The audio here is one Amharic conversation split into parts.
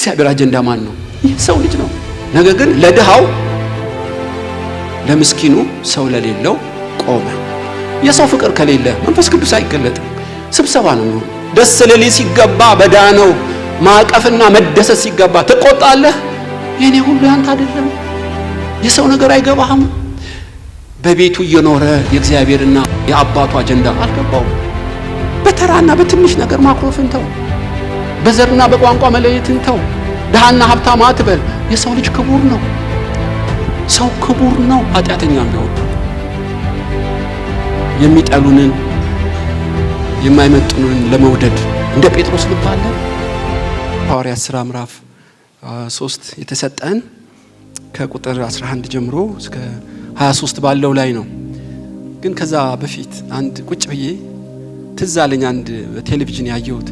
የእግዚአብሔር አጀንዳ ማን ነው? ይህ ሰው ልጅ ነው። ነገር ግን ለድሃው ለምስኪኑ ሰው ለሌለው ቆመ። የሰው ፍቅር ከሌለ መንፈስ ቅዱስ አይገለጥም። ስብሰባ ነው የሚሆነው። ደስ ሊል ሲገባ በዳነው ማቀፍና መደሰት ሲገባ ትቆጣለህ። የኔ ሁሉ ያንተ አይደለም። የሰው ነገር አይገባህም። በቤቱ እየኖረ የእግዚአብሔርና የአባቱ አጀንዳ አልገባውም። በተራና በትንሽ ነገር ማክሮፍን ተው። በዘርና በቋንቋ መለየትን ተው። ድሃና ሀብታም አትበል። የሰው ልጅ ክቡር ነው። ሰው ክቡር ነው። ኃጢአተኛም ቢሆን የሚጠሉንን የማይመጥኑንን ለመውደድ እንደ ጴጥሮስ ልብ አለ። ሐዋርያት ሥራ ምዕራፍ 3 የተሰጠን ከቁጥር 11 ጀምሮ እስከ 23 ባለው ላይ ነው። ግን ከዛ በፊት አንድ ቁጭ ብዬ ትዝ አለኝ። አንድ በቴሌቪዥን ያየሁት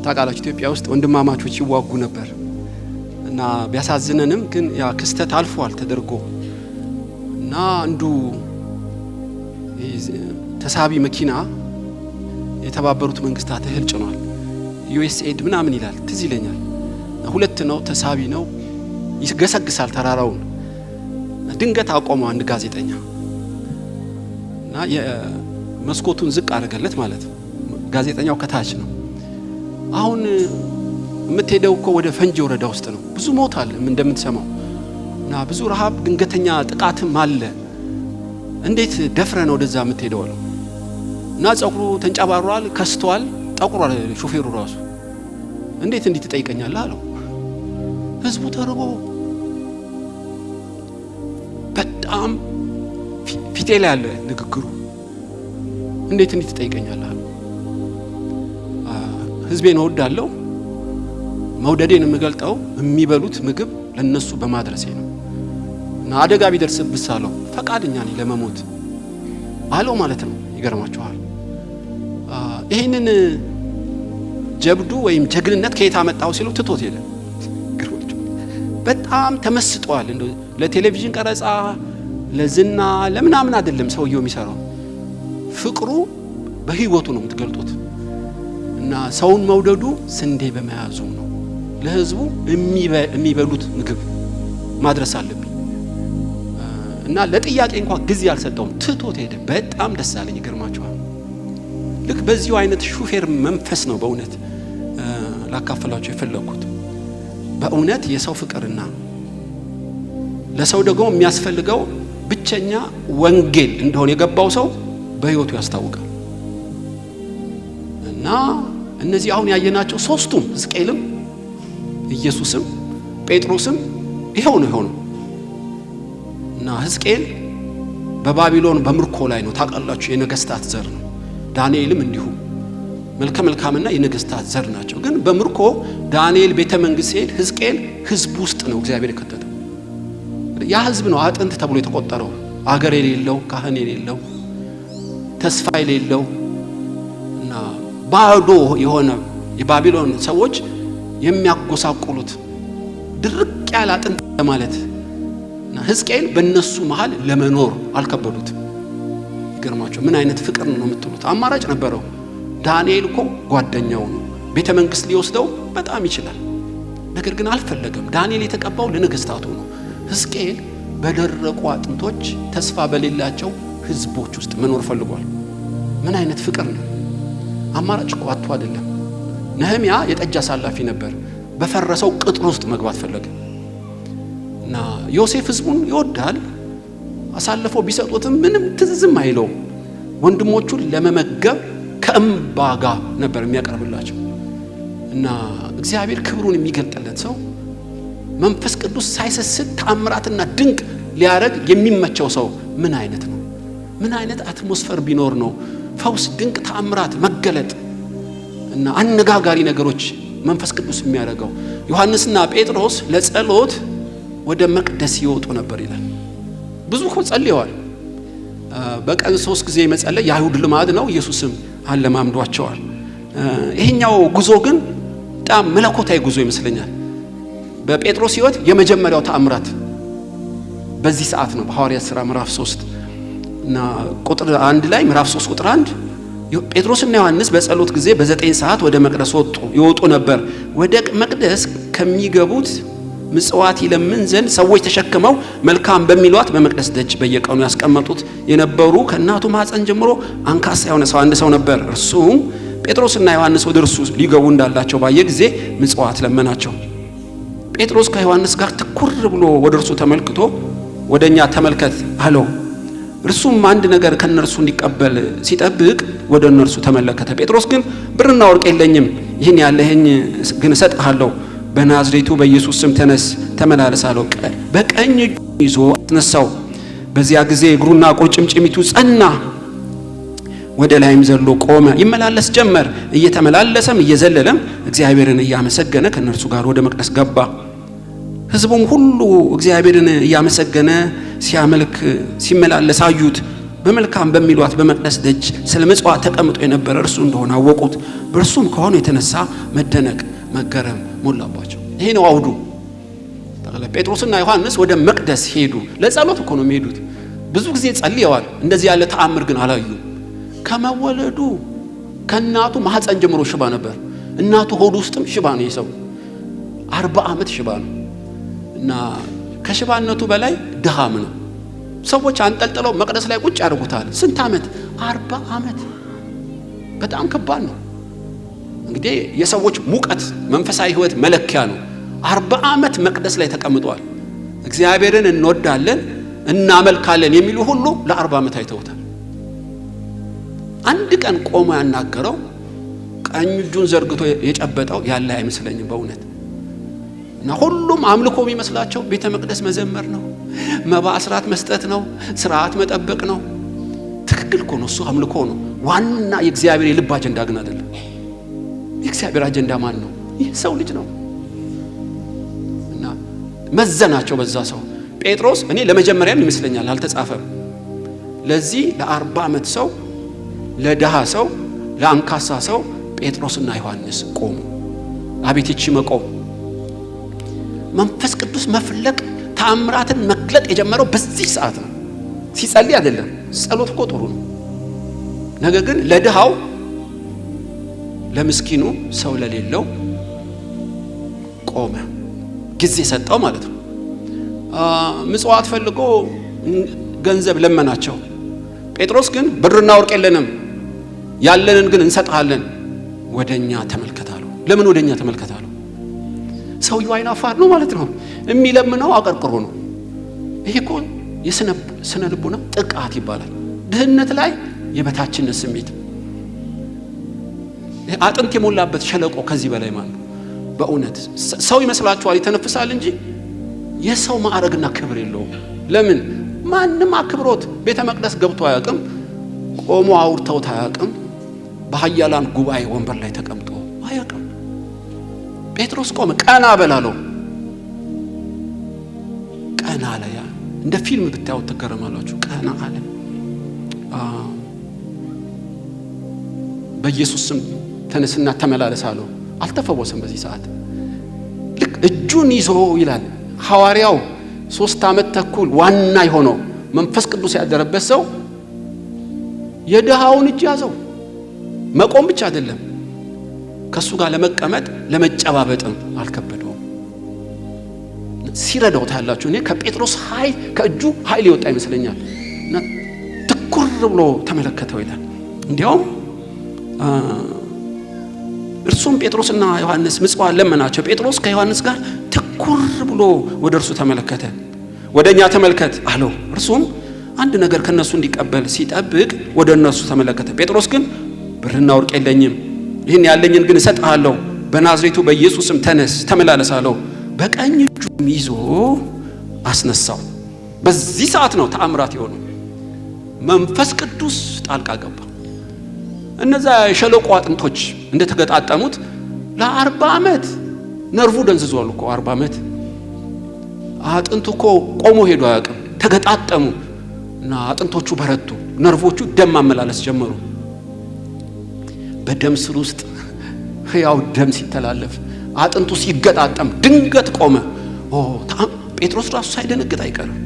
ታውቃላችሁ፣ ኢትዮጵያ ውስጥ ወንድማማቾች ይዋጉ ነበር እና ቢያሳዝነንም ግን ያ ክስተት አልፏል ተደርጎ እና አንዱ ተሳቢ መኪና የተባበሩት መንግስታት እህል ጭኗል። ዩኤስኤድ ምናምን ይላል ትዝ ይለኛል። ሁለት ነው፣ ተሳቢ ነው፣ ይገሰግሳል ተራራውን። ድንገት አቆመው አንድ ጋዜጠኛ እና የመስኮቱን ዝቅ አደረገለት ማለት ነው። ጋዜጠኛው ከታች ነው። አሁን የምትሄደው እኮ ወደ ፈንጂ ወረዳ ውስጥ ነው። ብዙ ሞት አለ እንደምትሰማው እና ብዙ ረሃብ፣ ድንገተኛ ጥቃትም አለ። እንዴት ደፍረ ነው ወደዛ የምትሄደው አለው እና ጸጉሩ ተንጨባሯል፣ ከስቷል፣ ጠቁሯል ሾፌሩ ራሱ። እንዴት እንዲህ ትጠይቀኛለህ አለው። ህዝቡ ተርቦ በጣም ፊቴ ላይ ያለ ንግግሩ። እንዴት እንዲህ ትጠይቀኛለህ አለው። ህዝቤን እወዳለሁ፣ መውደዴን የምገልጠው የሚበሉት ምግብ ለነሱ በማድረሴ ነው እና አደጋ ቢደርስብስ አለው ፈቃደኛ ነኝ ለመሞት አለው ማለት ነው። ይገርማችኋል። ይሄንን ጀብዱ ወይም ጀግንነት ከየት አመጣው ሲሉ ትቶት ሄደ። በጣም ተመስጧል። እንደው ለቴሌቪዥን ቀረጻ ለዝና ለምናምን አይደለም ሰውየው የሚሰራው። ፍቅሩ በህይወቱ ነው የምትገልጡት እና ሰውን መውደዱ ስንዴ በመያዙ ነው። ለህዝቡ የሚበሉት ምግብ ማድረስ አለብኝ እና ለጥያቄ እንኳን ጊዜ አልሰጠውም፣ ትቶት ሄደ። በጣም ደስ አለኝ። ይገርማችኋል። ልክ በዚሁ አይነት ሹፌር መንፈስ ነው በእውነት ላካፈላችሁ የፈለኩት። በእውነት የሰው ፍቅርና ለሰው ደግሞ የሚያስፈልገው ብቸኛ ወንጌል እንደሆነ የገባው ሰው በህይወቱ ያስታውቃል። እና እነዚህ አሁን ያየናቸው ሶስቱም ሕዝቅኤልም፣ ኢየሱስም፣ ጴጥሮስም ይሄው ነው። እና ሕዝቅኤል በባቢሎን በምርኮ ላይ ነው ታውቃላችሁ፣ የነገስታት ዘር ነው። ዳንኤልም እንዲሁ መልከ መልካምና የነገስታት ዘር ናቸው። ግን በምርኮ ዳንኤል ቤተ መንግስት ሲሄድ ሕዝቅኤል ህዝብ ውስጥ ነው እግዚአብሔር የከተተው። ያ ህዝብ ነው አጥንት ተብሎ የተቆጠረው፣ አገር የሌለው፣ ካህን የሌለው፣ ተስፋ የሌለው እና ባዶ የሆነ የባቢሎን ሰዎች የሚያጎሳቁሉት ድርቅ ያለ አጥንት ማለት እና ሕዝቅኤል በእነሱ መሃል ለመኖር አልከበዱትም። ይገርማቸው ምን አይነት ፍቅር ነው የምትሉት? አማራጭ ነበረው። ዳንኤል እኮ ጓደኛው ነው፣ ቤተ መንግስት ሊወስደው በጣም ይችላል። ነገር ግን አልፈለገም። ዳንኤል የተቀባው ለነገስታቱ ነው። ሕዝቅኤል በደረቁ አጥንቶች ተስፋ በሌላቸው ህዝቦች ውስጥ መኖር ፈልጓል። ምን አይነት ፍቅር ነው! አማራጭ እኮ አጥቶ አይደለም። ነህምያ የጠጅ አሳላፊ ነበር። በፈረሰው ቅጥር ውስጥ መግባት ፈለገ እና ዮሴፍ ህዝቡን ይወዳል። አሳልፈው ቢሰጡትም ምንም ትዝም አይለው። ወንድሞቹን ለመመገብ ከእምባ ጋር ነበር የሚያቀርብላቸው እና እግዚአብሔር ክብሩን የሚገልጥለት ሰው መንፈስ ቅዱስ ሳይሰስት ተአምራትና ድንቅ ሊያረግ የሚመቸው ሰው ምን አይነት ነው? ምን አይነት አትሞስፈር ቢኖር ነው ፈውስ፣ ድንቅ ተአምራት፣ መገለጥ እና አነጋጋሪ ነገሮች መንፈስ ቅዱስ የሚያደርገው? ዮሐንስና ጴጥሮስ ለጸሎት ወደ መቅደስ ይወጡ ነበር ይላል። ብዙ ጸልየዋል። በቀን 3 ጊዜ መጸለይ የአይሁድ ልማድ ነው። ኢየሱስም አለማምዷቸዋል። ይሄኛው ጉዞ ግን በጣም መለኮታዊ ጉዞ ይመስለኛል። በጴጥሮስ ህይወት የመጀመሪያው ተአምራት በዚህ ሰዓት ነው። በሐዋርያት ሥራ ምዕራፍ 3 እና ቁጥር 1 ላይ ምዕራፍ 3 ቁጥር 1 ጴጥሮስና ዮሐንስ በጸሎት ጊዜ በ9 ሰዓት ወደ መቅደስ ይወጡ ነበር። ወደ መቅደስ ከሚገቡት ምጽዋት ይለምን ዘንድ ሰዎች ተሸክመው መልካም በሚሏት በመቅደስ ደጅ በየቀኑ ያስቀመጡት የነበሩ ከእናቱ ማኅፀን ጀምሮ አንካሳ የሆነ ሰው አንድ ሰው ነበር። እርሱም ጴጥሮስና ዮሐንስ ወደ እርሱ ሊገቡ እንዳላቸው ባየ ጊዜ ምጽዋት ለመናቸው። ጴጥሮስ ከዮሐንስ ጋር ትኩር ብሎ ወደ እርሱ ተመልክቶ ወደኛ ተመልከት አለው። እርሱም አንድ ነገር ከነርሱ እንዲቀበል ሲጠብቅ ወደ እነርሱ ተመለከተ። ጴጥሮስ ግን ብርና ወርቅ የለኝም፣ ይህን ያለህኝ ግን እሰጥሃለሁ። በናዝሬቱ በኢየሱስ ስም ተነስ ተመላለስ አለው። በቀኝ እጁ ይዞ አስነሳው። በዚያ ጊዜ እግሩና ቁርጭምጭሚቱ ጸና፣ ወደ ላይም ዘሎ ቆመ፣ ይመላለስ ጀመር። እየተመላለሰም እየዘለለም እግዚአብሔርን እያመሰገነ ከእነርሱ ጋር ወደ መቅደስ ገባ። ሕዝቡም ሁሉ እግዚአብሔርን እያመሰገነ ሲያመልክ ሲመላለስ አዩት። በመልካም በሚሏት በመቅደስ ደጅ ስለ ምጽዋት ተቀምጦ የነበረ እርሱ እንደሆነ አወቁት። በእርሱም ከሆነ የተነሳ መደነቅ መገረም ሞላባቸው። ይሄ ነው አውዱ። ጴጥሮስና ዮሐንስ ወደ መቅደስ ሄዱ። ለጸሎት እኮ ነው የሚሄዱት። ብዙ ጊዜ ጸልየዋል። እንደዚህ ያለ ተአምር ግን አላዩም። ከመወለዱ ከእናቱ ማኅፀን ጀምሮ ሽባ ነበር። እናቱ ሆድ ውስጥም ሽባ ነው። የሰው 40 ዓመት ሽባ ነው እና ከሽባነቱ በላይ ድሃም ነው። ሰዎች አንጠልጥለው መቅደስ ላይ ቁጭ ያደርጉታል። ስንት ዓመት? 40 ዓመት። በጣም ከባድ ነው። እንግዲህ የሰዎች ሙቀት መንፈሳዊ ሕይወት መለኪያ ነው። 40 ዓመት መቅደስ ላይ ተቀምጧል። እግዚአብሔርን እንወዳለን እናመልካለን የሚሉ ሁሉ ለ40 ዓመት አይተውታል። አንድ ቀን ቆሞ ያናገረው ቀኝ እጁን ዘርግቶ የጨበጠው ያለ አይመስለኝም በእውነት። እና ሁሉም አምልኮ የሚመስላቸው ቤተ መቅደስ መዘመር ነው፣ መባ አስራት መስጠት ነው፣ ስርዓት መጠበቅ ነው። ትክክል እኮ ነው፣ እሱ አምልኮ ነው። ዋና የእግዚአብሔር የልብ አጀንዳ ግን አይደለም። የእግዚአብሔር አጀንዳ ማን ነው? ይህ ሰው ልጅ ነው። እና መዘናቸው በዛ ሰው። ጴጥሮስ እኔ ለመጀመሪያም ይመስለኛል አልተጻፈም። ለዚህ ለ40 ዓመት ሰው፣ ለድሃ ሰው፣ ለአንካሳ ሰው ጴጥሮስና ዮሐንስ ቆሙ። አቤት ይቺ መቆም! መንፈስ ቅዱስ መፍለቅ ተአምራትን መግለጥ የጀመረው በዚህ ሰዓት ነው። ሲጸልይ አይደለም። ጸሎት እኮ ጥሩ ነው። ነገር ግን ለድሃው፣ ለምስኪኑ፣ ሰው ለሌለው ቆመ። ጊዜ ሰጠው ማለት ነው። ምጽዋት ፈልጎ ገንዘብ ለመናቸው። ጴጥሮስ ግን ብርና ወርቅ የለንም፣ ያለንን ግን እንሰጥሃለን፣ ወደኛ ተመልከታለሁ። ለምን ወደኛ ተመልከታለሁ? ሰውየው አይናፋር ነው ማለት ነው። የሚለምነው አቀርቅሮ ነው። ይሄ እኮ የስነ ልቡና ጥቃት ይባላል። ድህነት ላይ የበታችነት ስሜት፣ አጥንት የሞላበት ሸለቆ ከዚህ በላይ ማለት ነው። በእውነት ሰው ይመስላችኋል ይተነፍሳል እንጂ የሰው ማዕረግና ክብር የለውም። ለምን? ማንም አክብሮት ቤተ መቅደስ ገብቶ አያውቅም። ቆሞ አውርተውት አያውቅም። በኃያላን ጉባኤ ወንበር ላይ ተቀምጦ አያውቅም። ጴጥሮስ ቆመ። ቀና በላለው። ቀና አለ። ያ እንደ ፊልም ብታዩት ትገረማላችሁ። ቀና አለ። በኢየሱስ ስም ተነስና ተመላለስ አለው። አልተፈወሰም በዚህ ሰዓት። ልክ እጁን ይዞ ይላል ሐዋርያው 3 ዓመት ተኩል ዋና የሆነው መንፈስ ቅዱስ ያደረበት ሰው የድሃውን እጅ ያዘው። መቆም ብቻ አይደለም፣ ከሱ ጋር ለመቀመጥ ለመጨባበጥም አልከበደውም። ሲረዳው ታያላችሁ። እኔ ከጴጥሮስ ኃይል ከእጁ ኃይል ይወጣ ይመስለኛል። እና ትኩር ብሎ ተመለከተው ይላል። እንዲያውም እርሱም ጴጥሮስና ዮሐንስ ምጽዋት ለመናቸው። ጴጥሮስ ከዮሐንስ ጋር ትኩር ብሎ ወደ እርሱ ተመለከተ። ወደኛ ተመልከት አለው። እርሱም አንድ ነገር ከነሱ እንዲቀበል ሲጠብቅ ወደ እነሱ ተመለከተ። ጴጥሮስ ግን ብርና ወርቅ የለኝም፣ ይህን ያለኝን ግን እሰጥሃለሁ። በናዝሬቱ በኢየሱስም ተነስ ተመላለስ አለው። በቀኝ እጁም ይዞ አስነሳው። በዚህ ሰዓት ነው ተአምራት የሆነው። መንፈስ ቅዱስ ጣልቃ ገባ። እነዛ የሸለቆ አጥንቶች እንደተገጣጠሙት ለ40 ዓመት ነርቡ ደንዝዟል እኮ 40 ዓመት አጥንቱ እኮ ቆሞ ሄዶ አያውቅም። ተገጣጠሙ እና አጥንቶቹ በረቱ። ነርቮቹ ደም ማመላለስ ጀመሩ። በደም ስር ውስጥ ሕያው ደም ሲተላለፍ አጥንቱ ሲገጣጠም ድንገት ቆመ። ጴጥሮስ ራሱ ሳይደነግጥ አይቀርም።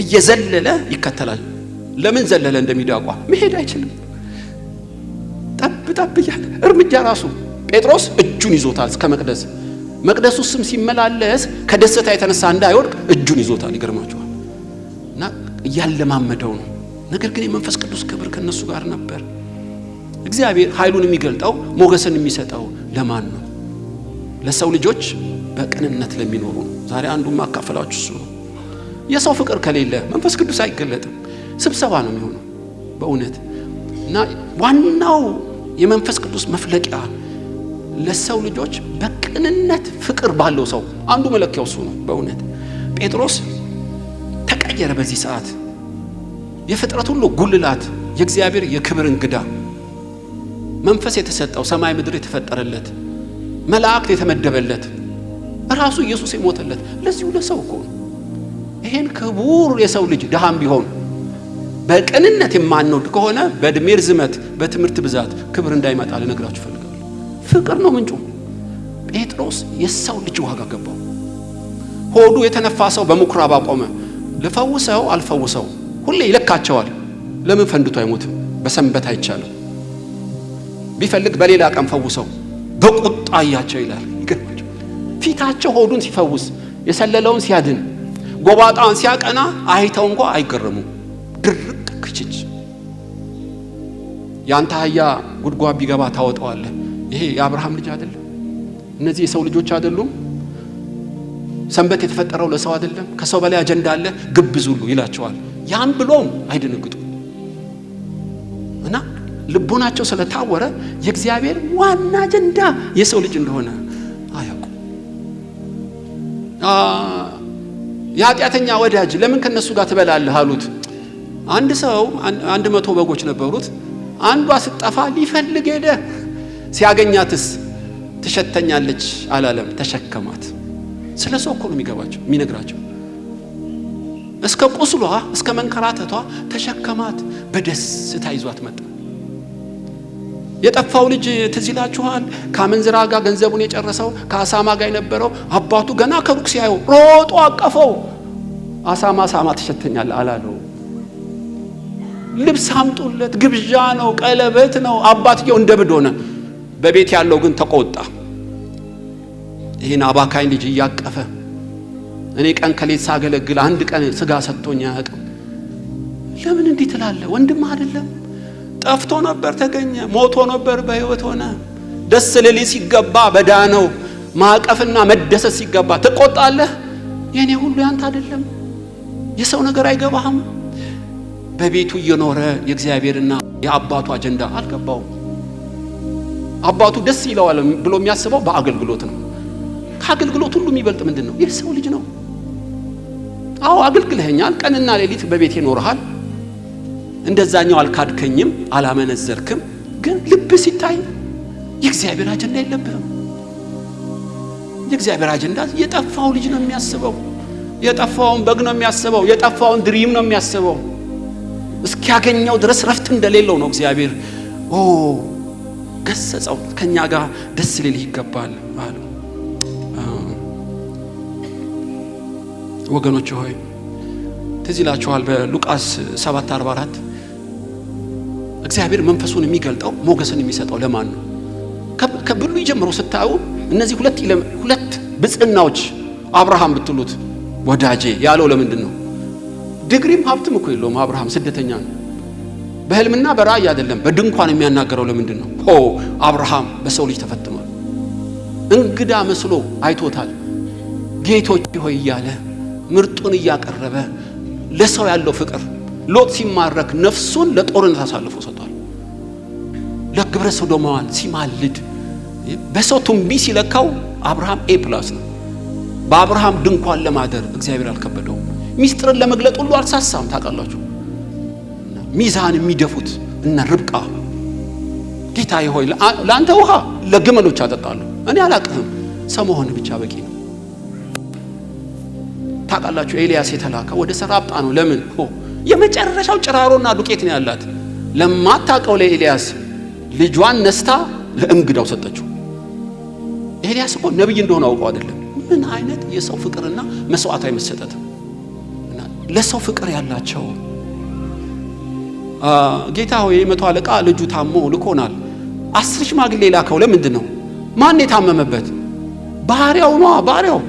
እየዘለለ ይከተላል። ለምን ዘለለ? እንደሚዳቋ መሄድ አይችልም። ጠብ ጠብ እያለ እርምጃ ራሱ ጴጥሮስ እጁን ይዞታል እስከ መቅደሱ ስም ሲመላለስ ከደስታ የተነሳ እንዳይወድቅ እጁን ይዞታል። ይገርማችኋል። እና እያለማመደው ነው። ነገር ግን የመንፈስ ቅዱስ ክብር ከነሱ ጋር ነበር። እግዚአብሔር ኃይሉን የሚገልጠው ሞገስን የሚሰጠው ለማን ነው? ለሰው ልጆች በቅንነት ለሚኖሩ ነው። ዛሬ አንዱን ማካፈላችሁ እሱ ነው። የሰው ፍቅር ከሌለ መንፈስ ቅዱስ አይገለጥም። ስብሰባ ነው የሚሆነው በእውነት። እና ዋናው የመንፈስ ቅዱስ መፍለቂያ ለሰው ልጆች በቅንነት ፍቅር ባለው ሰው አንዱ መለኪያው እሱ ነው በእውነት። ጴጥሮስ ተቀየረ በዚህ ሰዓት። የፍጥረት ሁሉ ጉልላት፣ የእግዚአብሔር የክብር እንግዳ፣ መንፈስ የተሰጠው፣ ሰማይ ምድር የተፈጠረለት፣ መላእክት የተመደበለት፣ ራሱ ኢየሱስ የሞተለት ለዚሁ ለሰው እኮ ነው። ይሄን ክቡር የሰው ልጅ ድሃም ቢሆን በቅንነት የማንወድ ከሆነ በእድሜ ርዝመት በትምህርት ብዛት ክብር እንዳይመጣ ልነግራችሁ ፈልጋለሁ። ፍቅር ነው ምንጩ። ጴጥሮስ የሰው ልጅ ዋጋ ገባው። ሆዱ የተነፋ ሰው በምኩራብ አቆመ። ልፈውሰው አልፈውሰው ሁሌ ይለካቸዋል። ለምን ፈንድቶ አይሞትም? በሰንበት አይቻልም። ቢፈልግ በሌላ ቀን ፈውሰው በቁጣ አያቸው ይላል። ይገርማቸው። ፊታቸው ሆዱን ሲፈውስ፣ የሰለለውን ሲያድን፣ ጎባጣውን ሲያቀና አይተው እንኳ አይገረሙ። ድርቅ ክችች። ያንተ አህያ ጉድጓድ ቢገባ ታወጣዋለህ። ይሄ የአብርሃም ልጅ አይደለም? እነዚህ የሰው ልጆች አይደሉም? ሰንበት የተፈጠረው ለሰው አይደለም? ከሰው በላይ አጀንዳ አለ ግብዝ ሁሉ ይላቸዋል። ያን ብሎም አይደነግጡ እና ልቦናቸው ስለታወረ የእግዚአብሔር ዋና አጀንዳ የሰው ልጅ እንደሆነ አያውቁ። የኃጢአተኛ ወዳጅ ለምን ከነሱ ጋር ትበላለህ አሉት። አንድ ሰው 100 በጎች ነበሩት። አንዷ ስትጠፋ ሊፈልግ ሄደ። ሲያገኛትስ ትሸተኛለች አላለም፣ ተሸከማት። ስለ ሰው እኮ ነው የሚነግራቸው። እስከ ቁስሏ እስከ መንከራተቷ ተሸከማት። በደስታ ይዟት መጣ። የጠፋው ልጅ ትዝ ይላችኋል? ከአመንዝራ ጋር ገንዘቡን የጨረሰው ከአሳማ ጋር የነበረው አባቱ ገና ከሩቅ ሲያየው ሮጦ አቀፈው። አሳማ ትሸተኛለህ አላለው። ልብስ አምጡለት፣ ግብዣ ነው፣ ቀለበት ነው። አባትየው እንደብድ ሆነ። በቤት ያለው ግን ተቆጣ። ይህን አባካኝ ልጅ እያቀፈ እኔ ቀን ከሌት ሳገለግል አንድ ቀን ስጋ ሰጥቶኝ አያውቅም። ለምን እንዲህ ትላለህ? ወንድም አይደለም? ጠፍቶ ነበር ተገኘ፣ ሞቶ ነበር በህይወት ሆነ። ደስ ሊል ሲገባ በዳነው ማቀፍና መደሰት ሲገባ ትቆጣለህ? የኔ ሁሉ ያንተ አይደለም? የሰው ነገር አይገባህም? በቤቱ እየኖረ የእግዚአብሔርና የአባቱ አጀንዳ አልገባውም። አባቱ ደስ ይለዋል ብሎ የሚያስበው በአገልግሎት ነው። ከአገልግሎት ሁሉ የሚበልጥ ምንድነው? የሰው ልጅ ነው። አዎ አገልግለኸኛል፣ ቀንና ሌሊት በቤቴ ኖርሃል፣ እንደዛኛው አልካድከኝም፣ አላመነዘርክም። ግን ልብ ሲታይ የእግዚአብሔር አጀንዳ የለብህም። የእግዚአብሔር አጀንዳ የጠፋው ልጅ ነው የሚያስበው። የጠፋውን በግ ነው የሚያስበው። የጠፋውን ድሪም ነው የሚያስበው። እስኪያገኘው ድረስ ረፍት እንደሌለው ነው እግዚአብሔር ገሰጸው። ከኛ ጋር ደስ ሊልህ ይገባል አሉ። ወገኖች ሆይ ትዝ ይላችኋል በሉቃስ 7:44 እግዚአብሔር መንፈሱን የሚገልጠው ሞገስን የሚሰጠው ለማን ነው? ከብሉይ ጀምሮ ስታዩ እነዚህ ሁለት ብጽናዎች አብርሃም ብትሉት ወዳጄ ያለው ለምንድን ነው? ድግሪም ሀብትም እኮ የለውም። አብርሃም ስደተኛ ነው። በህልምና በራእይ አይደለም፣ በድንኳን የሚያናገረው ለምንድን ነው? አብርሃም በሰው ልጅ ተፈትኗል። እንግዳ መስሎ አይቶታል። ጌቶች ሆይ እያለ ምርጡን እያቀረበ ለሰው ያለው ፍቅር ሎጥ ሲማረክ ነፍሱን ለጦርነት አሳልፎ ሰጥቷል። ለግብረ ሶዶማውያን ሲማልድ በሰው ቱንቢ ሲለካው አብርሃም ኤ+ ነው። በአብርሃም ድንኳን ለማደር እግዚአብሔር አልከበደውም። ሚስጥርን ለመግለጥ ሁሉ አልሳሳም። ታውቃላችሁ ሚዛን የሚደፉት እና ርብቃ ጌታዬ ሆይ ለአንተ ውሃ ለግመሎች አጠጣለሁ፣ እኔ አላቅህም፣ ሰው መሆን ብቻ በቂ ነው። ታውቃላችሁ ኤልያስ የተላከ ወደ ሰራጵታ ነው። ለምን? የመጨረሻው ጭራሮና ዱቄት ነው ያላት። ለማታውቀው ለኤልያስ ልጇን ነስታ ለእንግዳው ሰጠችው። ኤልያስ እኮ ነብይ እንደሆነ አውቀው አይደለም። ምን አይነት የሰው ፍቅርና መስዋዕታዊ መሰጠት ለሰው ፍቅር ያላቸው። ጌታ ሆይ 100 አለቃ ልጁ ታሞ ልኮናል፣ 10 ሽማግሌ ላከው። ለምንድን ነው? ማን የታመመበት? ባሪያው ነው። ባሪያው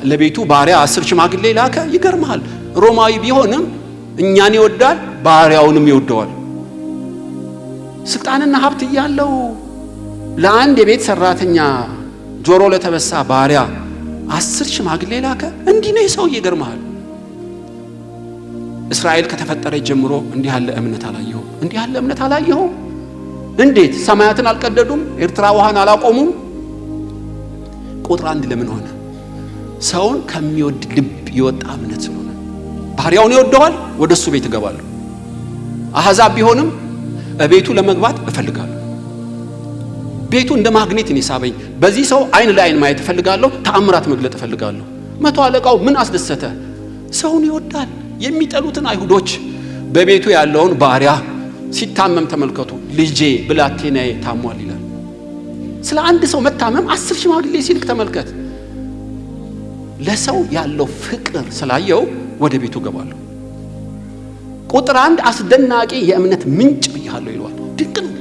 ለቤቱ ባሪያ 10 ሽማግሌ ላከ። ይገርማል። ሮማዊ ቢሆንም እኛን ይወዳል፣ ባሪያውንም ይወደዋል። ስልጣንና ሀብት እያለው ለአንድ የቤት ሰራተኛ ጆሮ ለተበሳ ባሪያ 10 ሽማግሌ ላከ። እንዲህ ነው ሰው። ይገርማል። እስራኤል ከተፈጠረ ጀምሮ እንዲህ ያለ እምነት አላየሁም። እንዲህ ያለ እምነት አላየሁም። እንዴት? ሰማያትን አልቀደዱም፣ ኤርትራ ውሃን አላቆሙም። ቁጥር 1 ለምን ሆነ? ሰውን ከሚወድ ልብ የወጣ እምነት ስለሆነ ባሪያውን ይወደዋል። ወደሱ ቤት እገባለሁ። አሕዛብ ቢሆንም ቤቱ ለመግባት እፈልጋለሁ። ቤቱ እንደ ማግኔት ነው ሳበኝ። በዚህ ሰው አይን ለአይን ማየት እፈልጋለሁ። ተአምራት መግለጥ እፈልጋለሁ። መቶ አለቃው ምን አስደሰተ? ሰውን ይወዳል። የሚጠሉትን አይሁዶች በቤቱ ያለውን ባሪያ ሲታመም ተመልከቱ። ልጄ ብላቴናዬ ታሟል ይላል። ስለ አንድ ሰው መታመም 10 ሽማግሌ ሲልክ ተመልከት። ለሰው ያለው ፍቅር ስላየው ወደ ቤቱ ገባለሁ። ቁጥር 1 አስደናቂ የእምነት ምንጭ ብያለሁ ይለዋል። ድንቅ ነው።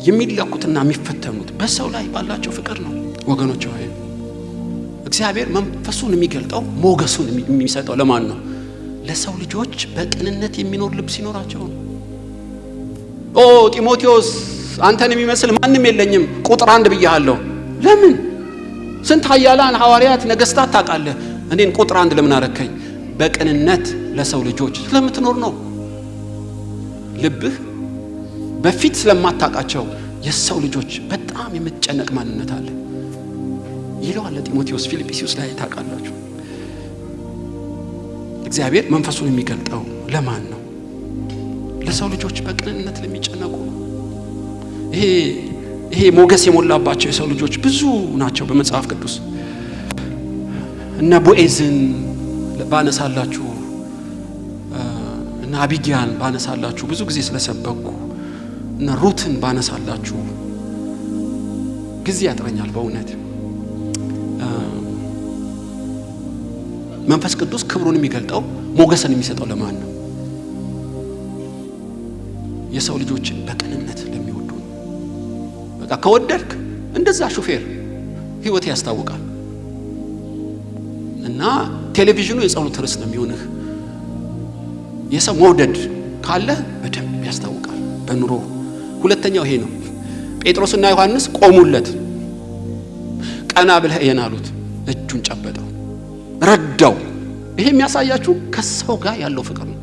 የሚለኩትና የሚፈተኑት በሰው ላይ ባላቸው ፍቅር ነው። ወገኖች ሆይ እግዚአብሔር መንፈሱን የሚገልጠው ሞገሱን የሚሰጠው ለማን ነው? ለሰው ልጆች በቅንነት የሚኖር ልብ ሲኖራቸው ነው። ጢሞቴዎስ አንተን የሚመስል ማንም የለኝም ቁጥር 1 ብያለሁ። ለምን? ስንት ኃያላን ሐዋርያት ነገስታት ታውቃለህ። እኔን ቁጥር 1 ለምን አረከኝ? በቅንነት ለሰው ልጆች ስለምትኖር ነው። ልብህ በፊት ስለማታውቃቸው የሰው ልጆች በጣም የምትጨነቅ ማንነት አለ ይለዋል ለጢሞቴዎስ ፊልጵስዩስ ላይ ታውቃላችሁ። እግዚአብሔር መንፈሱን የሚገልጠው ለማን ነው? ለሰው ልጆች በቅንነት ለሚጨነቁ። ይሄ ሞገስ የሞላባቸው የሰው ልጆች ብዙ ናቸው በመጽሐፍ ቅዱስ። እነ ቦዔዝን ባነሳላችሁ እና አቢግያን ባነሳላችሁ ብዙ ጊዜ ስለሰበኩ እና ሩትን ባነሳላችሁ ጊዜ ያጥረኛል በእውነት። መንፈስ ቅዱስ ክብሩን የሚገልጠው ሞገስን የሚሰጠው ለማን ነው? የሰው ልጆችን በቅንነት ለሚወዱ ነው። በቃ ከወደድክ እንደዛ ሹፌር ህይወት ያስታውቃል። እና ቴሌቪዥኑ የጸሎት ርዕስ ነው የሚሆንህ። የሰው መውደድ ካለ በደንብ ያስታውቃል በኑሮ። ሁለተኛው ይሄ ነው። ጴጥሮስና ዮሐንስ ቆሙለት። ቀና ብለህ እየን አሉት። እጁን ጨበጠው፣ ረዳው። ይሄ የሚያሳያችሁ ከሰው ጋር ያለው ፍቅር ነው።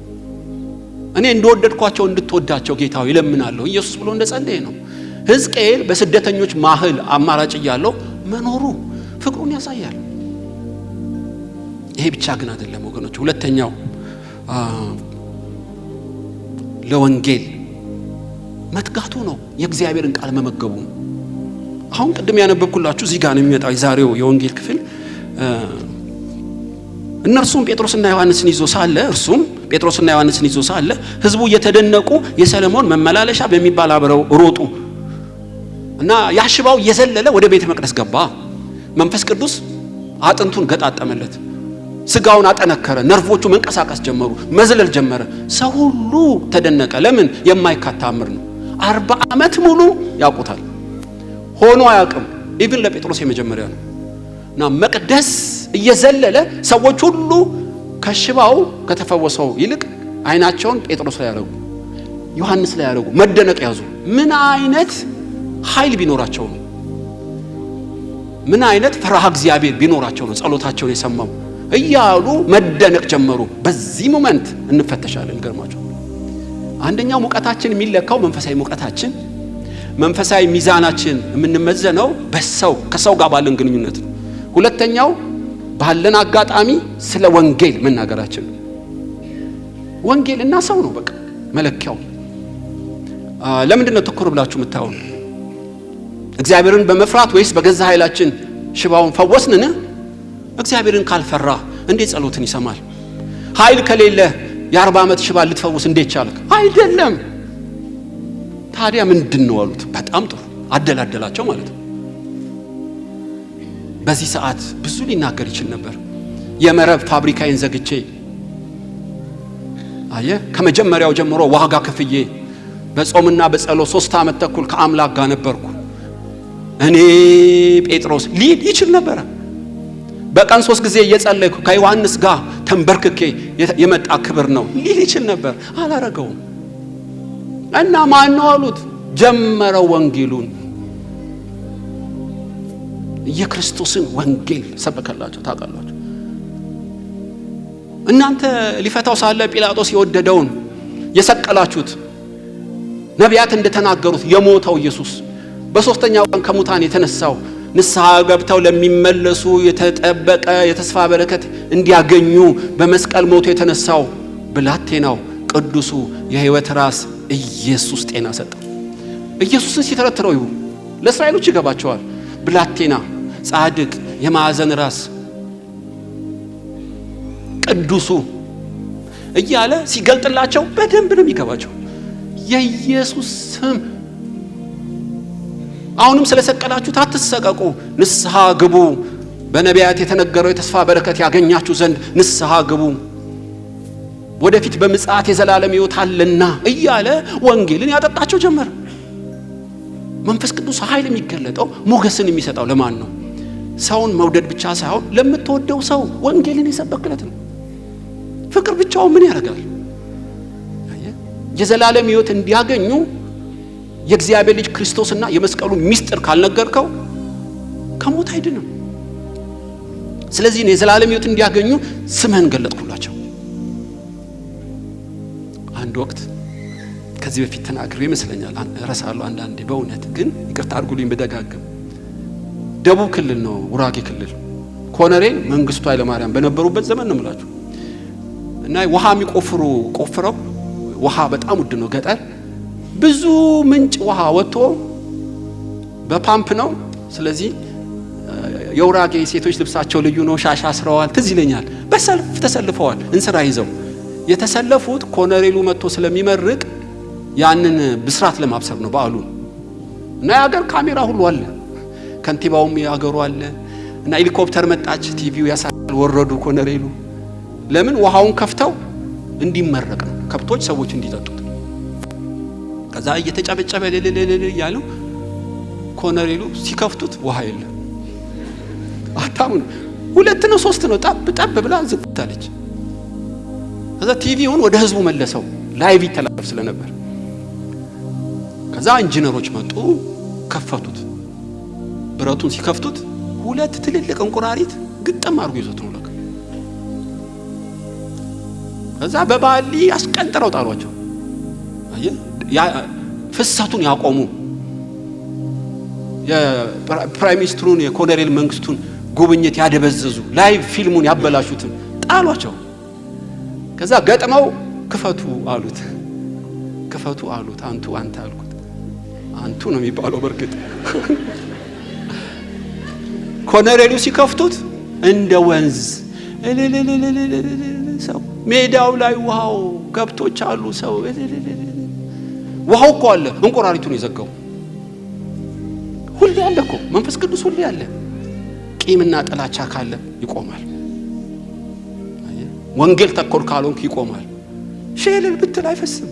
እኔ እንደወደድኳቸው እንድትወዳቸው ጌታው ይለምናለሁ ኢየሱስ ብሎ እንደጸለየ ነው። ሕዝቅኤል በስደተኞች ማህል አማራጭ እያለው መኖሩ ፍቅሩን ያሳያል። ይሄ ብቻ ግን አይደለም ወገኖች። ሁለተኛው ለወንጌል መትጋቱ ነው። የእግዚአብሔርን ቃል መመገቡ። አሁን ቅድም ያነበብኩላችሁ እዚህ ጋር ነው የሚመጣው የዛሬው የወንጌል ክፍል። እነርሱም ጴጥሮስና ዮሐንስን ይዞ ሳለ ህዝቡ እየተደነቁ የሰለሞን መመላለሻ በሚባል አብረው ሮጡ እና ያሽባው እየዘለለ ወደ ቤተ መቅደስ ገባ። መንፈስ ቅዱስ አጥንቱን ገጣጠመለት፣ ስጋውን አጠነከረ፣ ነርቮቹ መንቀሳቀስ ጀመሩ፣ መዝለል ጀመረ። ሰው ሁሉ ተደነቀ። ለምን? የማይካድ ተአምር ነው። 40 ዓመት ሙሉ ያውቁታል፣ ሆኖ አያውቅም። ኢቭን ለጴጥሮስ የመጀመሪያ ነው። እና መቅደስ እየዘለለ ሰዎች ሁሉ ከሽባው ከተፈወሰው ይልቅ አይናቸውን ጴጥሮስ ላይ ያደረጉ፣ ዮሐንስ ላይ ያደረጉ፣ መደነቅ ያዙ። ምን አይነት ኃይል ቢኖራቸው ነው? ምን አይነት ፈራሃ እግዚአብሔር ቢኖራቸው ነው ጸሎታቸውን የሰማው እያሉ መደነቅ ጀመሩ። በዚህ ሞመንት እንፈተሻለን። ገርማቸው። አንደኛው ሙቀታችን የሚለካው መንፈሳዊ ሙቀታችን፣ መንፈሳዊ ሚዛናችን የምንመዘነው ከሰው ጋር ባለን ግንኙነት ነው። ሁለተኛው ባለን አጋጣሚ ስለ ወንጌል መናገራችን ነው። ወንጌልና ሰው ነው በቃ መለኪያው። ለምንድን ነው ትኩር ብላችሁ የምታዩ? እግዚአብሔርን በመፍራት ወይስ በገዛ ኃይላችን ሽባውን ፈወስንን? እግዚአብሔርን ካልፈራ እንዴት ጸሎትን ይሰማል? ኃይል ከሌለ የ40 ዓመት ሽባ ልትፈውስ እንዴት ቻልክ? አይደለም። ታዲያ ምንድን ነው አሉት። በጣም ጥሩ አደላደላቸው ማለት ነው። በዚህ ሰዓት ብዙ ሊናገር ይችል ነበር። የመረብ ፋብሪካዬን ዘግቼ ከመጀመሪያው ጀምሮ ዋጋ ከፍዬ በጾምና በጸሎት 3 ዓመት ተኩል ከአምላክ ጋር ነበርኩ። እኔ ጴጥሮስ ሊል ይችል ነበር። በቀን 3 ጊዜ እየጸለይኩ ከዮሐንስ ጋር ተንበርክኬ የመጣ ክብር ነው ሊል ይችል ነበር። አላረገውም። እና ማን ነው አሉት። ጀመረው ወንጌሉን፣ የክርስቶስን ወንጌል ሰበከላቸው። ታውቃላችሁ እናንተ ሊፈታው ሳለ ጲላጦስ የወደደውን የሰቀላችሁት ነቢያት እንደተናገሩት የሞተው ኢየሱስ በ3ኛው ቀን ከሙታን የተነሳው ንስሐ ገብተው ለሚመለሱ የተጠበቀ የተስፋ በረከት እንዲያገኙ በመስቀል ሞቶ የተነሳው ብላቴናው ቅዱሱ የሕይወት ራስ ኢየሱስ ጤና ሰጠው። ኢየሱስን ሲተረትረው ለእስራኤሎች ይገባቸዋል። ብላቴና፣ ጻድቅ፣ የማዕዘን ራስ፣ ቅዱሱ እያለ ሲገልጥላቸው በደንብ ነው የሚገባቸው። የኢየሱስ ስም አሁንም ስለሰቀላችሁት አትሰቀቁ፣ ንስሐ ግቡ፣ በነቢያት የተነገረው የተስፋ በረከት ያገኛችሁ ዘንድ ንስሐ ግቡ፣ ወደፊት በምጽአት የዘላለም ሕይወት አለና እያለ ወንጌልን ያጠጣቸው ጀመር። መንፈስ ቅዱስ ኃይል የሚገለጠው ሞገስን የሚሰጠው ለማን ነው? ሰውን መውደድ ብቻ ሳይሆን ለምትወደው ሰው ወንጌልን የሰበክለት ነው። ፍቅር ብቻው ምን ያደርጋል? የዘላለም ሕይወት እንዲያገኙ የእግዚአብሔር ልጅ ክርስቶስና የመስቀሉ ምስጢር ካልነገርከው ከሞት አይድንም። ስለዚህ የዘላለም ሕይወት እንዲያገኙ ስምህን ገለጥኩላቸው። አንድ ወቅት ከዚህ በፊት ተናግሬ ይመስለኛል፣ እረሳለሁ አንዳንዴ፣ በእውነት ግን ይቅርታ አድርጉልኝ በደጋግም። ደቡብ ክልል ነው፣ ጉራጌ ክልል ኮሎኔል መንግስቱ ኃይለማርያም በነበሩበት ዘመን ነው የምላችሁ። እና ውሃ የሚቆፍሩ ቆፍረው ውሃ በጣም ውድ ነው ገጠር፣ ብዙ ምንጭ ውሃ ወጥቶ በፓምፕ ነው። ስለዚህ የውራጌ ሴቶች ልብሳቸው ልዩ ነው፣ ሻሻ አስረዋል። ትዝ ይለኛል በሰልፍ ተሰልፈዋል። እንስራ ይዘው የተሰለፉት ኮሎኔሉ መጥቶ ስለሚመርቅ ያንን ብስራት ለማብሰር ነው በዓሉን። እና የሀገር ካሜራ ሁሉ አለ፣ ከንቲባውም የሀገሩ አለ። እና ሄሊኮፕተር መጣች፣ ቲቪው ያሳያል። ወረዱ ኮሎኔሉ። ለምን? ውሃውን ከፍተው እንዲመረቅ ነው፣ ከብቶች ሰዎች እንዲጠጡት። ከዛ እየተጨበጨበ ለለለለ ያለው ኮሎኔሉ ሲከፍቱት ውሃ የለም። አታምኑ፣ 2 ነው 3 ነው ጠብ ጠብ ብላ ዝግታለች። ከዛ ቲቪውን ወደ ህዝቡ መለሰው፣ ላይቭ ይተላለፍ ስለነበር። ከዛ ኢንጂነሮች መጡ፣ ከፈቱት። ብረቱን ሲከፍቱት 2 ትልልቅ እንቁራሪት ግጥም አድርጎ ይዞት ነው ለካ። ከዛ በባሊ አስቀንጥረው ጣሏቸው። ፍሰቱን ያቆሙ፣ የፕራይም ሚኒስትሩን የኮሎኔል መንግስቱን ጉብኝት ያደበዘዙ፣ ላይቭ ፊልሙን ያበላሹትን ጣሏቸው። ከዛ ገጥመው ክፈቱ አሉት። ክፈቱ አሉት። አንተ አልኩት። አንቱ ነው የሚባለው በርግጥ። ኮሎኔሉ ሲከፍቱት እንደ ወንዝ ሰው ሜዳው ላይ ውሃው ከብቶች አሉ፣ ሰው ውሃው እኮ አለ፣ እንቁራሪቱን የዘጋው። ሁሌ አለ እኮ መንፈስ ቅዱስ ሁሌ አለ። ቂምና ጥላቻ ካለ ይቆማል። ወንጌል ተኮር ካልሆንክ ይቆማል። ሸለል ብትል አይፈስም።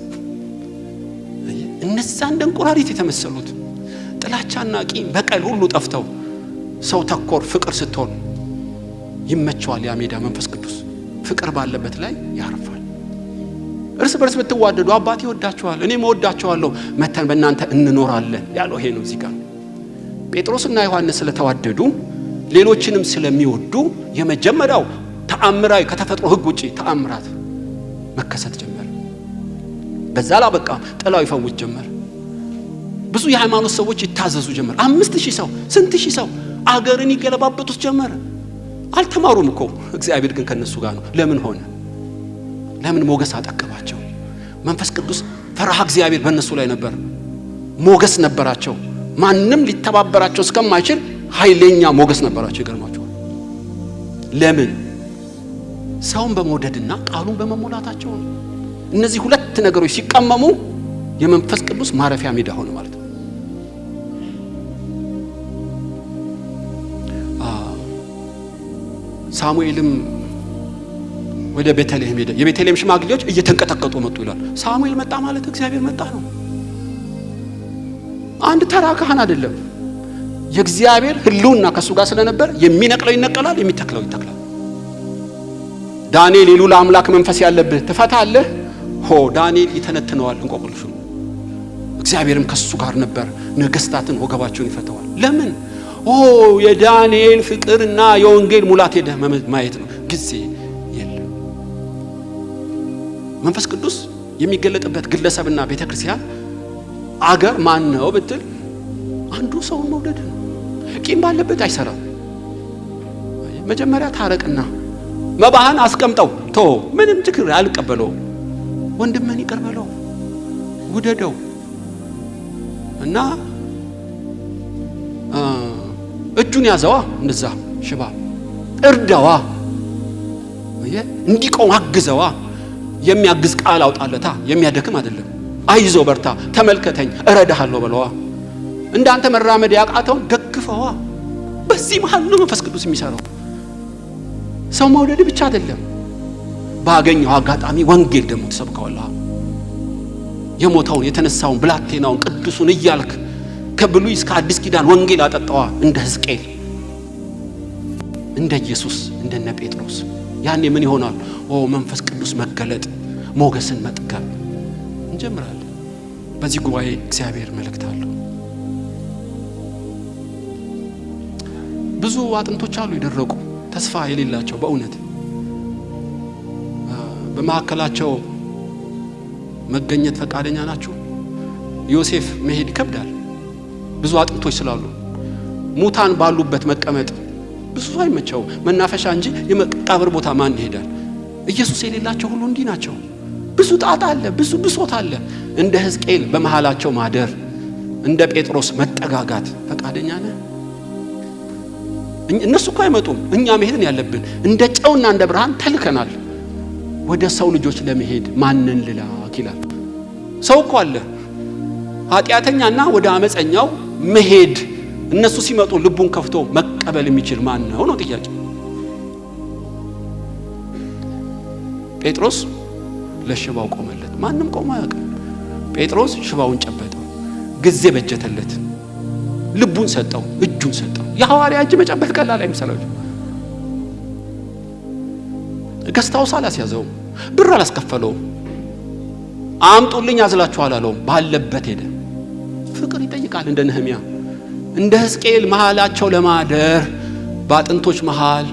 እነዛ እንደ እንቁራሪት የተመሰሉት ጥላቻና ቂም በቀል ሁሉ ጠፍተው ሰው ተኮር ፍቅር ስትሆን ይመቸዋል። ያ ሜዳ መንፈስ ቅዱስ ፍቅር ባለበት ላይ ያርፋል። እርስ በርስ ብትዋደዱ አባቴ ይወዳችኋል፣ እኔም እወዳችኋለሁ፣ መተን በእናንተ እንኖራለን ያለው ይሄ ነው። እዚህ ጋር ጴጥሮስና ዮሐንስ ስለተዋደዱ ሌሎችንም ስለሚወዱ የመጀመሪያው ተአምራዊ ከተፈጥሮ ሕግ ውጪ ተአምራት መከሰት ጀመረ። በዛ ላበቃ ጥላው ይፈውስ ጀመረ። ብዙ የሃይማኖት ሰዎች ይታዘዙ ጀመረ። 5000 ሰው ስንት ሺህ ሰው አገርን ይገለባበጡት ጀመረ። አልተማሩም እኮ፣ እግዚአብሔር ግን ከነሱ ጋር ነው። ለምን ሆነ? ለምን? ሞገስ አጠገባቸው። መንፈስ ቅዱስ ፈርሃ እግዚአብሔር በእነሱ ላይ ነበር። ሞገስ ነበራቸው። ማንም ሊተባበራቸው እስከማይችል ኃይለኛ ሞገስ ነበራቸው። ይገርማቸዋል። ለምን? ሰውን በመውደድና ቃሉን በመሞላታቸው ነው። እነዚህ 2 ነገሮች ሲቀመሙ የመንፈስ ቅዱስ ማረፊያ ሜዳ ሆነ ማለት ነው። ሳሙኤልም ወደ ቤተልሔም ሄደ። የቤተልሔም ሽማግሌዎች እየተንቀጠቀጡ መጡ ይላል። ሳሙኤል መጣ ማለት እግዚአብሔር መጣ ነው። አንድ ተራ ካህን አይደለም። የእግዚአብሔር ሕልውና ከሱ ጋር ስለነበር የሚነቅለው ይነቀላል፣ የሚተክለው ይተክላል። ዳንኤል የልዑል አምላክ መንፈስ ያለብህ ትፈታለህ። ዳንኤል ይተነትነዋል እንቆቅልሹ። እግዚአብሔርም ከሱ ጋር ነበር፣ ነገስታትን ወገባቸውን ይፈተዋል። ለምን? የዳንኤል ፍቅርና የወንጌል ሙላት ሄደህ ማየት ነው። ጊዜ የለም። መንፈስ ቅዱስ የሚገለጥበት ግለሰብና ቤተክርስቲያን አገር ማን ነው ብትል አንዱ ሰውን መውደድ ነው። ቂም ባለበት አይሰራም። መጀመሪያ ታረቅና መባህን አስቀምጠው ምንም ችግር አልቀበለው። ወንድምን ይቅር በለው፣ ውደደው እና እጁን ያዘዋ፣ እንደዛ ሽባ እርዳዋ፣ እንዲቆም አግዘዋ። የሚያግዝ ቃል አውጣለታ፣ የሚያደክም አይደለም። አይዞ በርታ፣ ተመልከተኝ፣ እረዳሃለሁ በለዋ። እንዳንተ መራመድ ያቃተውን ደግፈዋ። በዚህ መሃል ነው መንፈስ ቅዱስ የሚሰራው። ሰው መውደድ ብቻ አይደለም፣ ባገኘው አጋጣሚ ወንጌል ደግሞ ተሰብከዋለህ። የሞተውን የተነሳውን ብላቴናውን ቅዱሱን እያልክ ከብሉይ እስከ አዲስ ኪዳን ወንጌል አጠጣዋ። እንደ ሕዝቅኤል፣ እንደ ኢየሱስ፣ እንደነ ጴጥሮስ። ያኔ ምን ይሆናል? መንፈስ ቅዱስ መገለጥ፣ ሞገስን መጥገብ እንጀምራለን። በዚህ ጉባኤ እግዚአብሔር መልእክት አለው። ብዙ አጥንቶች አሉ የደረቁ ተስፋ የሌላቸው በእውነት በመካከላቸው መገኘት ፈቃደኛ ናችሁ? ዮሴፍ መሄድ ይከብዳል፣ ብዙ አጥንቶች ስላሉ። ሙታን ባሉበት መቀመጥ ብዙ አይመቸው፣ መናፈሻ እንጂ የመቃብር ቦታ ማን ይሄዳል? ኢየሱስ የሌላቸው ሁሉ እንዲህ ናቸው። ብዙ ጣጣ አለ፣ ብዙ ብሶት አለ። እንደ ሕዝቅኤል በመሃላቸው ማደር፣ እንደ ጴጥሮስ መጠጋጋት ፈቃደኛ ነህ? እነሱ እኮ አይመጡም፣ እኛ መሄድን ያለብን። እንደ ጨውና እንደ ብርሃን ተልከናል። ወደ ሰው ልጆች ለመሄድ ማንን ልላክ ይላል። ሰው እኮ አለ ኃጢአተኛና ወደ አመፀኛው መሄድ። እነሱ ሲመጡ ልቡን ከፍቶ መቀበል የሚችል ማን ነው ነው ጥያቄ። ጴጥሮስ ለሽባው ቆመለት። ማንም ቆሞ አያውቅም። ጴጥሮስ ሽባውን ጨበጠው፣ ጊዜ በጀተለት፣ ልቡን ሰጠው፣ እጁን ሰጠው። የሐዋርያ እጅ መጨበጥ ቀላል አይመስላችሁ? ገስታውስ አላስያዘውም፣ ብር አላስከፈለውም፣ አምጡልኝ አዝላችኋል አለውም። ባለበት ሄደ። ፍቅር ይጠይቃል። እንደ ነህምያ እንደ ሕዝቅኤል መሃላቸው ለማደር፣ በአጥንቶች መሃል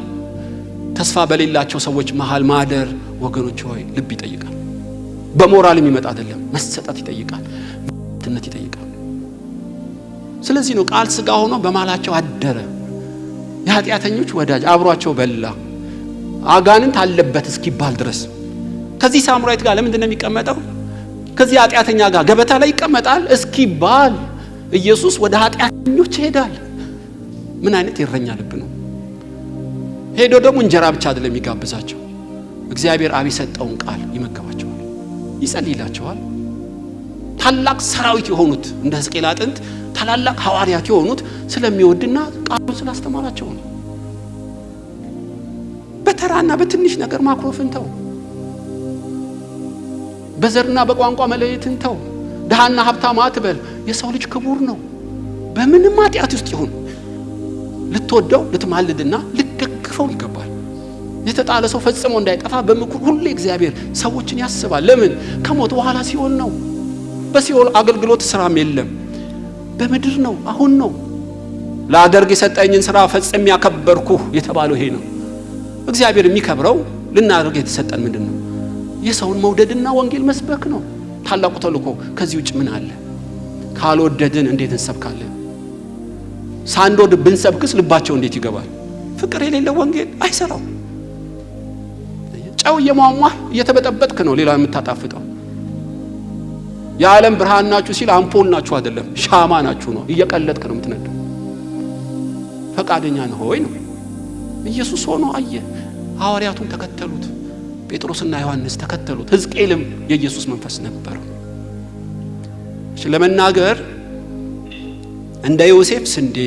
ተስፋ በሌላቸው ሰዎች መሃል ማደር ወገኖች ሆይ ልብ ይጠይቃል። በሞራል የሚመጣ አይደለም። መሰጠት ይጠይቃል፣ ትነት ይጠይቃል። ስለዚህ ነው ቃል ሥጋ ሆኖ በመሃላቸው አደረ። የኃጢአተኞች ወዳጅ አብሯቸው በላ፣ አጋንንት አለበት እስኪባል ድረስ። ከዚህ ሳምራዊት ጋር ለምንድን ነው የሚቀመጠው? ከዚህ ኃጢአተኛ ጋር ገበታ ላይ ይቀመጣል እስኪባል ኢየሱስ ወደ ኃጢአተኞች ይሄዳል። ምን አይነት የእረኛ ልብ ነው! ሄዶ ደግሞ እንጀራ ብቻ አይደለም የሚጋብዛቸው፣ እግዚአብሔር አብ የሰጠውን ቃል ይመገባቸዋል፣ ይጸልይላቸዋል። ታላቅ ሰራዊት የሆኑት እንደ ሕዝቅኤል አጥንት ታላላቅ ሐዋርያት የሆኑት ስለሚወድና ቃሉን ስላስተማራቸው ነው። በተራና በትንሽ ነገር ማክሮፍን ተው፣ በዘርና በቋንቋ መለየትን ተው፣ ድሃና ሀብታም አትበል። የሰው ልጅ ክቡር ነው። በምንም ኃጢአት ውስጥ ይሁን ልትወደው፣ ልትማልድና ልትደግፈው ይገባል። የተጣለ ሰው ፈጽሞ እንዳይጠፋ በምክር ሁሌ እግዚአብሔር ሰዎችን ያስባል። ለምን? ከሞት በኋላ ሲኦል ነው። በሲኦል አገልግሎት ስራም የለም፣ በምድር ነው፣ አሁን ነው። ላደርግ የሰጠኝን ስራ ፈጽሜ ያከበርኩህ የተባለው ይሄ ነው። እግዚአብሔር የሚከብረው ልናደርግ የተሰጠን ምንድን ነው? የሰውን መውደድና ወንጌል መስበክ ነው። ታላቁ ተልእኮ። ከዚህ ውጭ ምን አለ? ካልወደድን እንዴት እንሰብካለን? ሳንወድ ብንሰብክስ ልባቸው እንዴት ይገባል? ፍቅር የሌለው ወንጌል አይሰራው። ጨው እየሟሟህ እየተበጠበጥክ ነው ሌላ የምታጣፍጠው። የዓለም ብርሃን ናችሁ ሲል አምፖል ናችሁ አይደለም፣ ሻማ ናችሁ ነው። እየቀለጥክ ነው የምትነደው። ፈቃደኛ ነህ ሆይ ነው። ኢየሱስ ሆኖ አየ። ሐዋርያቱን ተከተሉት፣ ጴጥሮስና ዮሐንስ ተከተሉት። ሕዝቅኤልም የኢየሱስ መንፈስ ነበር። ለመናገር እንደ ዮሴፍ ስንዴ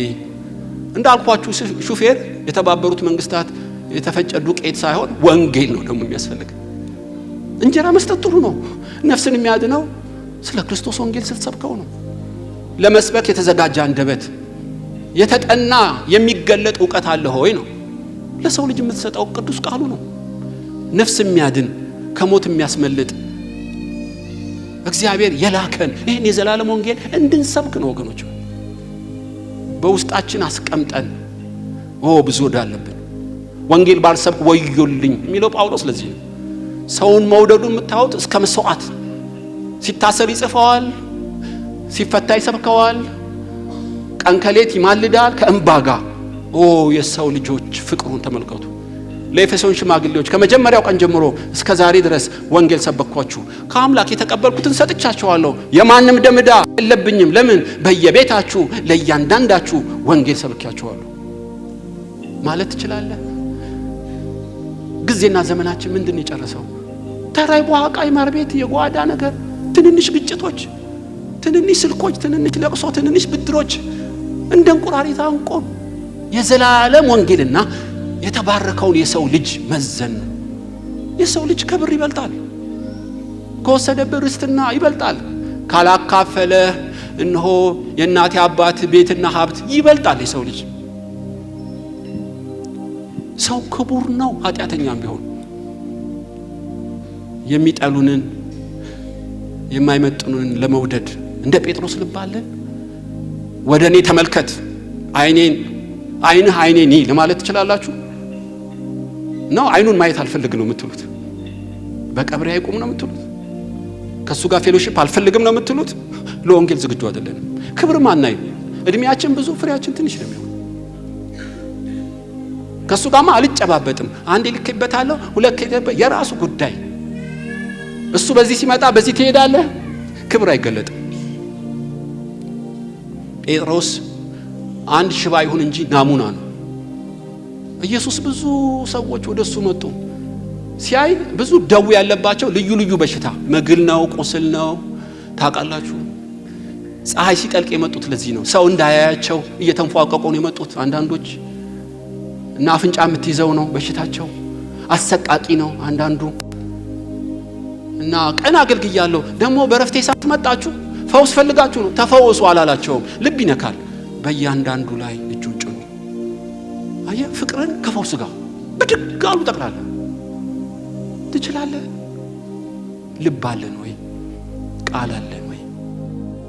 እንዳልኳችሁ ሹፌር የተባበሩት መንግስታት የተፈጨ ዱቄት ሳይሆን ወንጌል ነው ደግሞ የሚያስፈልግ። እንጀራ መስጠት ጥሩ ነው። ነፍስን የሚያድነው ስለ ክርስቶስ ወንጌል ስትሰብከው ነው። ለመስበክ የተዘጋጀ አንደበት፣ የተጠና የሚገለጥ ዕውቀት አለ ሆይ ነው። ለሰው ልጅ የምትሰጠው ቅዱስ ቃሉ ነው። ነፍስ የሚያድን ከሞት የሚያስመልጥ እግዚአብሔር የላከን ይህን የዘላለም ወንጌል እንድንሰብክ ነው ወገኖች። በውስጣችን አስቀምጠን ብዙ ወዳለብን ወንጌል ባልሰብክ ወዮልኝ የሚለው ጳውሎስ ለዚህ ነው። ሰውን መውደዱ የምታዩት እስከ መስዋዕት ሲታሰር ይጽፈዋል፣ ሲፈታ ይሰብከዋል፣ ቀን ከሌት ይማልዳል ከእንባ ጋር። የሰው ልጆች ፍቅሩን ተመልከቱ። ለኤፌሶን ሽማግሌዎች ከመጀመሪያው ቀን ጀምሮ እስከ ዛሬ ድረስ ወንጌል ሰበኳችሁ፣ ከአምላክ የተቀበልኩትን ሰጥቻችኋለሁ፣ የማንም ደም ዕዳ የለብኝም። ለምን? በየቤታችሁ ለእያንዳንዳችሁ ወንጌል ሰብኬያችኋለሁ ማለት ትችላለህ። ጊዜና ዘመናችን ምንድን የጨረሰው? ተራይ በኋቃ የማር ቤት የጓዳ ነገር፣ ትንንሽ ግጭቶች፣ ትንንሽ ስልኮች፣ ትንንሽ ለቅሶ፣ ትንንሽ ብድሮች እንደ እንቁራሪት አንቆም። የዘላለም ወንጌልና የተባረከውን የሰው ልጅ መዘን ነው። የሰው ልጅ ክብር ይበልጣል፣ ከወሰደብህ ርስትና ይበልጣል፣ ካላካፈለ እነሆ የእናቴ አባት ቤትና ሀብት ይበልጣል። የሰው ልጅ ሰው ክቡር ነው። ኃጢአተኛም ቢሆን የሚጠሉንን የማይመጥኑንን ለመውደድ እንደ ጴጥሮስ ልብ አለን። ወደ እኔ ተመልከት አይንህ አይኔ ለማለት ትችላላችሁ ነው? አይኑን ማየት አልፈልግ ነው የምትሉት? በቀብሬ አይቁም ነው የምትሉት? ከሱ ጋር ፌሎሺፕ አልፈልግም ነው የምትሉት? ለወንጌል ዝግጁ አይደለንም። ክብርም አናይ። እድሜያችን ብዙ ፍሬያችን ትንሽ ነው የሚሆነው። ከሱ ጋርማ አልጨባበጥም። አንዴ ልክበታለሁ፣ ሁለት የራሱ ጉዳይ። እሱ በዚህ ሲመጣ በዚህ ትሄዳለህ። ክብር አይገለጥም። ጴጥሮስ አንድ ሽባ ይሁን እንጂ ናሙና ነው። ኢየሱስ ብዙ ሰዎች ወደሱ መጡ። ሲያይ ብዙ ደዌ ያለባቸው ልዩ ልዩ በሽታ፣ መግል ነው፣ ቁስል ነው። ታውቃላችሁ፣ ፀሐይ ሲጠልቅ የመጡት ለዚህ ነው። ሰው እንዳያያቸው እየተንፏቀቁ ነው የመጡት። አንዳንዶች እና አፍንጫ የምትይዘው ነው በሽታቸው፣ አሰቃቂ ነው አንዳንዱ። እና ቀን አገልግያለሁ ደግሞ በረፍቴ ሰዓት መጣችሁ ፈውስ ፈልጋችሁ ነው፣ ተፈወሱ አላላቸውም። ልብ ይነካል። በእያንዳንዱ ላይ እጁን ጭኑ። አየህ፣ ፍቅርን ከፈውስ ጋር ብድግ አሉ። ጠቅላላ ትችላለህ። ልብ አለን ወይ? ቃል አለን